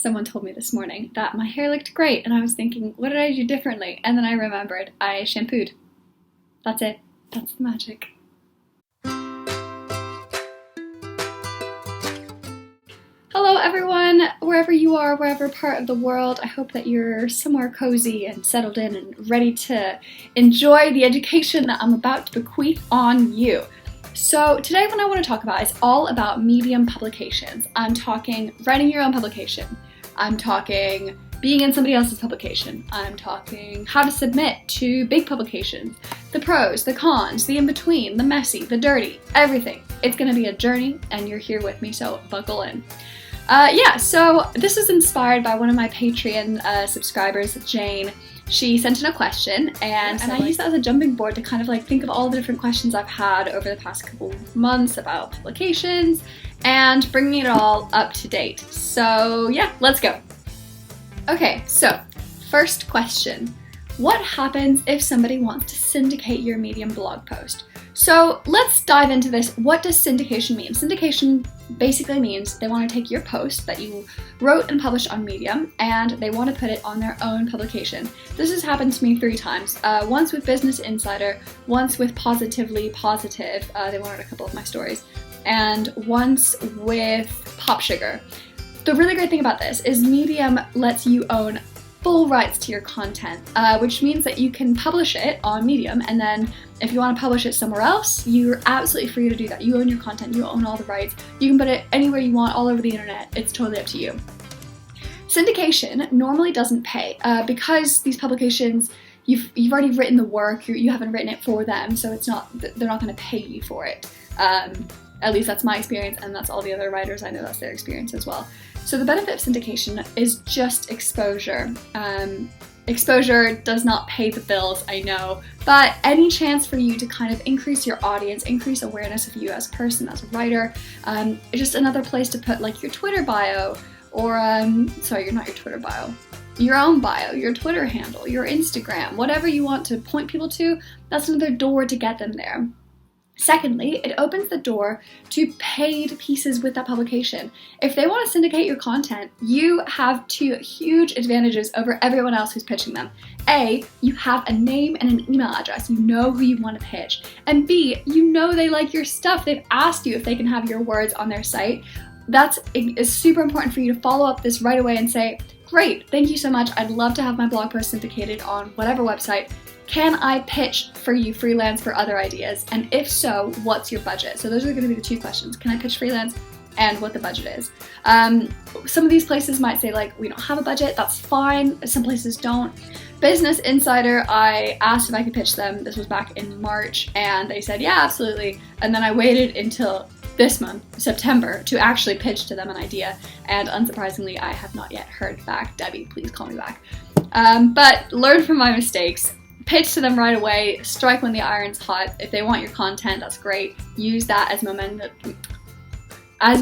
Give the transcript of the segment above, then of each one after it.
someone told me this morning that my hair looked great, and I was thinking, what did I do differently? And then I remembered I shampooed. That's it. That's the magic. Hello everyone, wherever you are, wherever part of the world, I hope that you're somewhere cozy and settled in and ready to enjoy the education that I'm about to bequeath on you. So today what I want to talk about is all about medium publications. I'm talking writing your own publication. I'm talking being in somebody else's publication. I'm talking how to submit to big publications. The pros, the cons, the in-between, the messy, the dirty, everything. It's going to be a journey and you're here with me, so buckle in. So this is inspired by one of my Patreon subscribers, Jane. She sent in a question and I used that as a jumping board to kind of like think of all the different questions I've had over the past couple of months about publications and bringing it all up to date. So yeah, let's go. Okay, so first question. What happens if somebody wants to syndicate your Medium blog post? So let's dive into this. What does syndication mean? Syndication basically means they want to take your post that you wrote and published on Medium and they want to put it on their own publication. This has happened to me 3 times. Once with Business Insider, once with Positively Positive, they wanted a couple of my stories, and once with Pop Sugar. The really great thing about this is Medium lets you own full rights to your content, which means that you can publish it on Medium, and then if you want to publish it somewhere else, you're absolutely free to do that. You own your content, you own all the rights, you can put it anywhere you want all over the internet, it's totally up to you. Syndication normally doesn't pay because these publications, you've already written the work, you haven't written it for them, so they're not going to pay you for it. At least that's my experience, and that's all the other writers I know that's their experience as well. So the benefit of syndication is just exposure. Exposure does not pay the bills, I know, but any chance for you to kind of increase your audience, increase awareness of you as a person, as a writer, just another place to put like your Twitter bio, or sorry, not your Twitter bio, your own bio, your Twitter handle, your Instagram, whatever you want to point people to, that's another door to get them there. Secondly, it opens the door to paid pieces with that publication. If they want to syndicate your content, you have 2 huge advantages over everyone else who's pitching them. A, you have a name and an email address. You know who you want to pitch. And B, you know they like your stuff. They've asked you if they can have your words on their site. It's super important for you to follow up this right away and say, great, thank you so much. I'd love to have my blog post syndicated on whatever website. Can I pitch for you freelance for other ideas? And if so, what's your budget? So those are going to be the 2 questions. Can I pitch freelance and what the budget is? Some of these places might say like, we don't have a budget, that's fine. Some places don't. Business Insider, I asked if I could pitch them. This was back in March and they said, yeah, absolutely. And then I waited until this month, September, to actually pitch to them an idea. And unsurprisingly, I have not yet heard back. Debbie, please call me back. But learn from my mistakes. Pitch to them right away, strike when the iron's hot. If they want your content, that's great. Use that as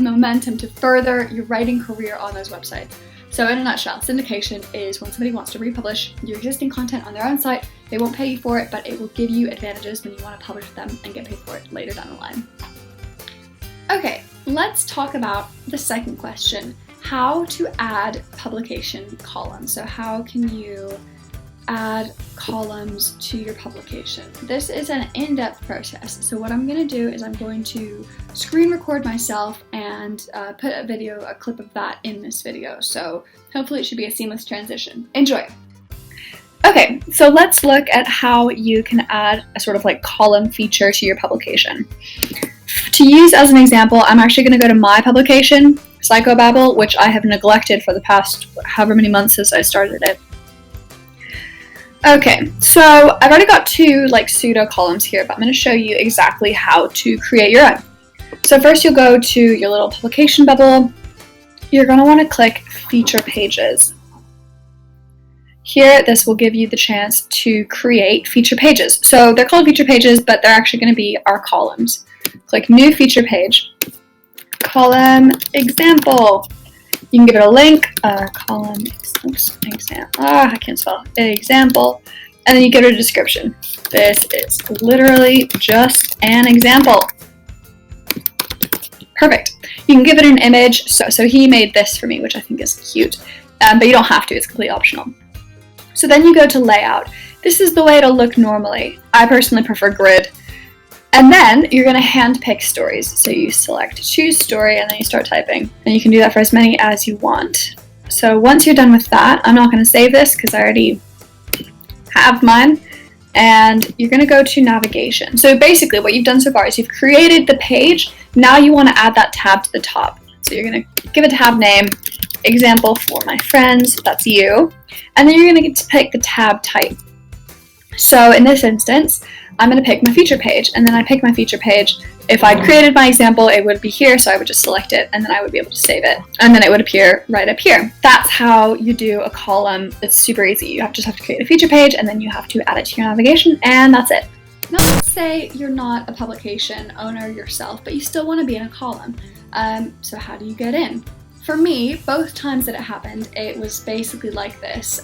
momentum to further your writing career on those websites. So in a nutshell, syndication is when somebody wants to republish your existing content on their own site. They won't pay you for it, but it will give you advantages when you want to publish them and get paid for it later down the line. Okay, let's talk about the second question, how to add publication columns. So how can you add columns to your publication? This is an in-depth process. So what I'm going to do is I'm going to screen record myself and put a clip of that in this video. So hopefully it should be a seamless transition. Enjoy! Okay, so let's look at how you can add a sort of like column feature to your publication. To use as an example, I'm actually going to go to my publication, Psychobabble, which I have neglected for the past however many months since I started it. Okay, so I've already got 2 like pseudo columns here, but I'm going to show you exactly how to create your own. So first you'll go to your little publication bubble. You're going to want to click feature pages. Here, this will give you the chance to create feature pages. So they're called feature pages, but they're actually going to be our columns. Click new feature page, column example. You can give it a link, column, I can't spell, example, and then you give it a description. This is literally just an example. Perfect. You can give it an image. So he made this for me, which I think is cute, but you don't have to, it's completely optional. So then you go to layout. This is the way it'll look normally. I personally prefer grid. And then you're going to hand pick stories. So you select choose story and then you start typing. And you can do that for as many as you want. So once you're done with that, I'm not going to save this because I already have mine. And you're going to go to navigation. So basically what you've done so far is you've created the page. Now you want to add that tab to the top. So you're going to give a tab name, example for my friends, that's you. And then you're going to get to pick the tab type. So in this instance, I'm going to pick my feature page, and then I pick my feature page. If I'd created my example, it would be here, so I would just select it, and then I would be able to save it, and then it would appear right up here. That's how you do a column. It's super easy. You just have to create a feature page, and then you have to add it to your navigation, and that's it. Now let's say you're not a publication owner yourself, but you still want to be in a column. So how do you get in? For me, both times that it happened, it was basically like this.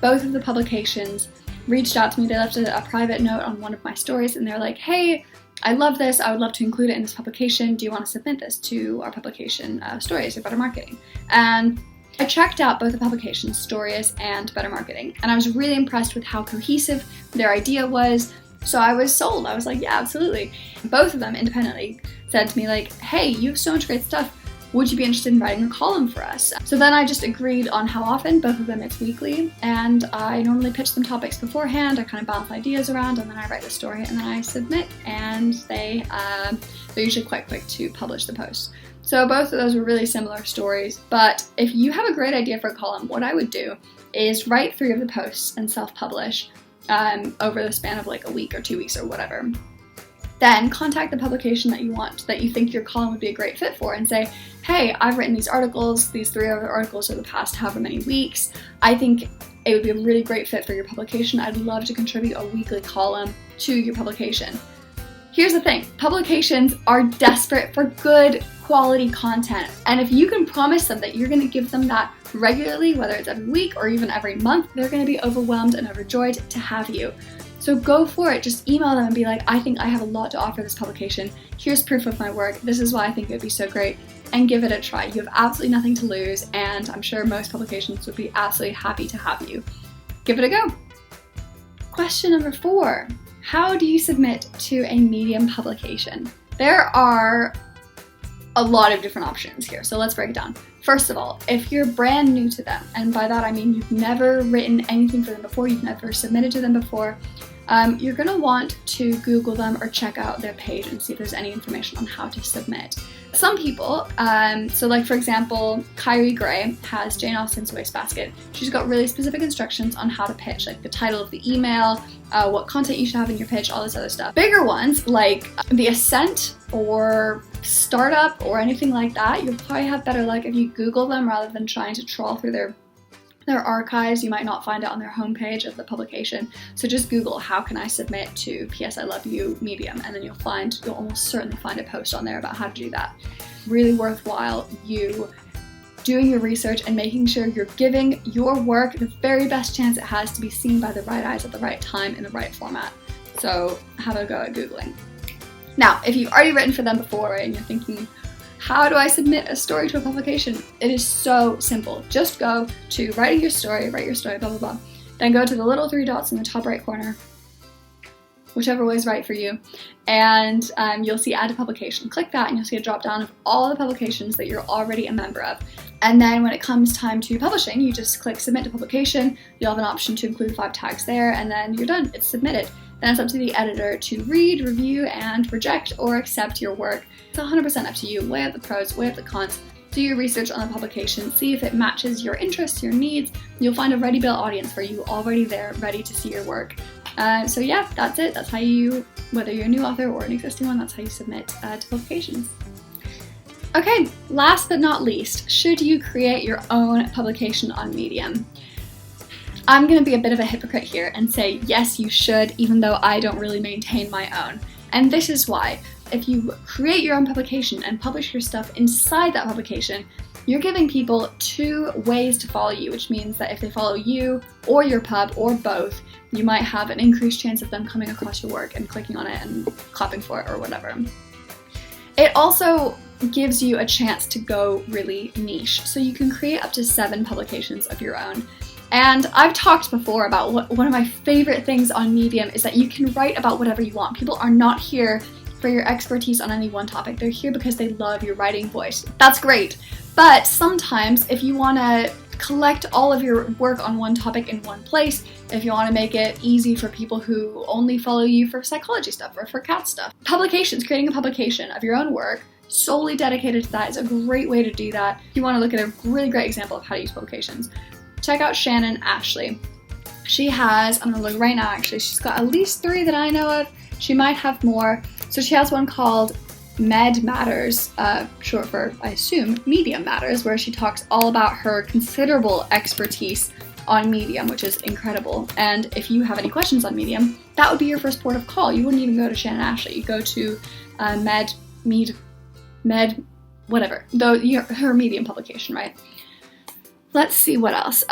Both of the publications reached out to me. They left a private note on one of my stories, and they're like, hey, I love this. I would love to include it in this publication. Do you want to submit this to our publication, Storius or Better Marketing? And I checked out both the publications, Storius and Better Marketing, and I was really impressed with how cohesive their idea was. So I was sold. I was like, yeah, absolutely. Both of them independently said to me like, hey, you have so much great stuff. Would you be interested in writing a column for us? So then I just agreed on how often. Both of them, it's weekly, and I normally pitch them topics beforehand. I kind of bounce ideas around, and then I write the story, and then I submit, and they're usually quite quick to publish the post. So both of those were really similar stories, but if you have a great idea for a column, what I would do is write 3 of the posts and self-publish over the span of like a week or 2 weeks or whatever. Then contact the publication that you think your column would be a great fit for, and say, hey, I've written these articles, these 3 other articles over the past however many weeks. I think it would be a really great fit for your publication. I'd love to contribute a weekly column to your publication. Here's the thing, publications are desperate for good quality content. And if you can promise them that you're going to give them that regularly, whether it's every week or even every month, they're going to be overwhelmed and overjoyed to have you. So go for it. Just email them and be like, I think I have a lot to offer this publication. Here's proof of my work. This is why I think it would be so great. And give it a try. You have absolutely nothing to lose, and I'm sure most publications would be absolutely happy to have you. Give it a go. Question number 4. How do you submit to a Medium publication? There are a lot of different options here, so let's break it down. First of all, if you're brand new to them, and by that I mean you've never written anything for them before, you've never submitted to them before, you're going to want to Google them or check out their page and see if there's any information on how to submit. Some people, so like for example, Kyrie Gray has Jane Austen's Wastebasket. She's got really specific instructions on how to pitch, like the title of the email, what content you should have in your pitch, all this other stuff. Bigger ones like The Ascent or Startup or anything like that, you'll probably have better luck if you Google them rather than trying to trawl through their archives. You might not find it on their homepage of the publication. So just Google, how can I submit to P.S. I Love You Medium, and then you'll almost certainly find a post on there about how to do that. Really worthwhile you doing your research and making sure you're giving your work the very best chance it has to be seen by the right eyes at the right time in the right format. So have a go at Googling. Now, if you've already written for them before and you're thinking, how do I submit a story to a publication? It is so simple. Just go to write your story, blah, blah, blah. Then go to the little 3 dots in the top right corner, whichever way is right for you, and you'll see add to publication. Click that and you'll see a drop down of all the publications that you're already a member of. And then when it comes time to publishing, you just click submit to publication. You'll have an option to include 5 tags there, and then you're done. It's submitted. Then it's up to the editor to read, review, and reject or accept your work. It's 100% up to you. Weigh up the pros, weigh up the cons, do your research on the publication, see if it matches your interests, your needs. You'll find a ready-built audience for you already there, ready to see your work. So yeah, that's it. That's how you, whether you're a new author or an existing one, that's how you submit to publications. Okay, last but not least, should you create your own publication on Medium? I'm going to be a bit of a hypocrite here and say, yes, you should, even though I don't really maintain my own. And this is why. If you create your own publication and publish your stuff inside that publication, you're giving people 2 ways to follow you, which means that if they follow you or your pub or both, you might have an increased chance of them coming across your work and clicking on it and clapping for it or whatever. It also gives you a chance to go really niche. So you can create up to 7 publications of your own. And I've talked before about one of my favorite things on Medium is that you can write about whatever you want. People are not here for your expertise on any one topic. They're here because they love your writing voice. That's great. But sometimes if you want to collect all of your work on one topic in one place, if you want to make it easy for people who only follow you for psychology stuff or for cat stuff, creating a publication of your own work solely dedicated to that is a great way to do that. If you want to look at a really great example of how to use publications, check out Shannon Ashley. She has, I'm going to look right now actually, she's got at least 3 that I know of. She might have more. So she has one called Med Matters, short for, I assume, Medium Matters, where she talks all about her considerable expertise on Medium, which is incredible. And if you have any questions on Medium, that would be your first port of call. You wouldn't even go to Shannon Ashley. You go to her Medium publication, right? Let's see what else.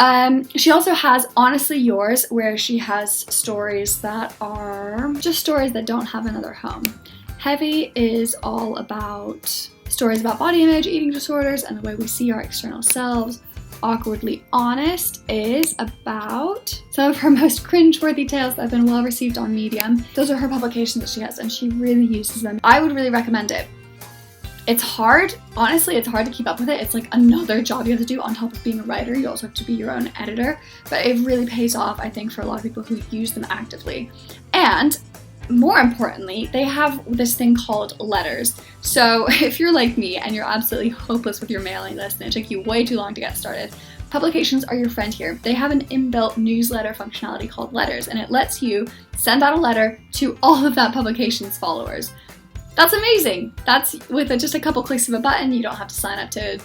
She also has Honestly Yours, where she has stories that are just stories that don't have another home. Heavy is all about stories about body image, eating disorders, and the way we see our external selves. Awkwardly Honest is about some of her most cringeworthy tales that have been well received on Medium. Those are her publications that she has, and she really uses them. I would really recommend it. It's hard, honestly, it's hard to keep up with it. It's like another job you have to do on top of being a writer. You also have to be your own editor, but it really pays off, I think, for a lot of people who use them actively. And more importantly, they have this thing called letters. So if you're like me and you're absolutely hopeless with your mailing list and it took you way too long to get started, publications are your friend here. They have an inbuilt newsletter functionality called Letters, and it lets you send out a letter to all of that publication's followers. That's amazing. That's with just a couple clicks of a button. You don't have to sign up to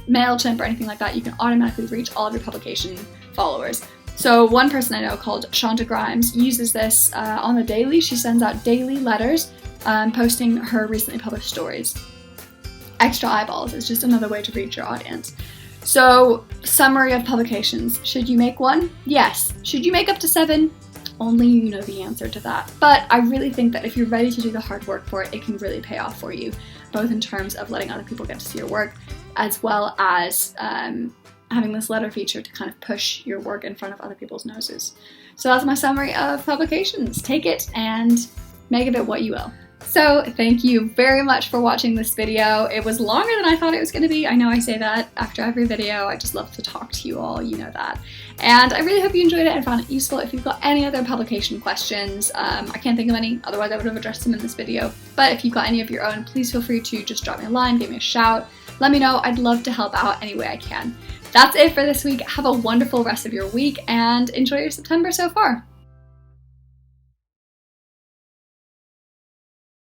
MailChimp or anything like that. You can automatically reach all of your publication followers. So one person I know called Shonda Grimes uses this on the daily. She sends out daily letters posting her recently published stories. Extra eyeballs is just another way to reach your audience. So, summary of publications. Should you make 1? Yes. Should you make up to 7? Only you know the answer to that. But I really think that if you're ready to do the hard work for it, it can really pay off for you, both in terms of letting other people get to see your work, as well as having this letter feature to kind of push your work in front of other people's noses. So that's my summary of publications. Take it and make of it what you will. So thank you very much for watching this video. It was longer than I thought it was going to be. I know I say that after every video. I just love to talk to you all, you know that. And I really hope you enjoyed it and found it useful. If you've got any other publication questions, I can't think of any, otherwise I would have addressed them in this video. But if you've got any of your own, please feel free to just drop me a line, give me a shout. Let me know. I'd love to help out any way I can. That's it for this week. Have a wonderful rest of your week and enjoy your September so far.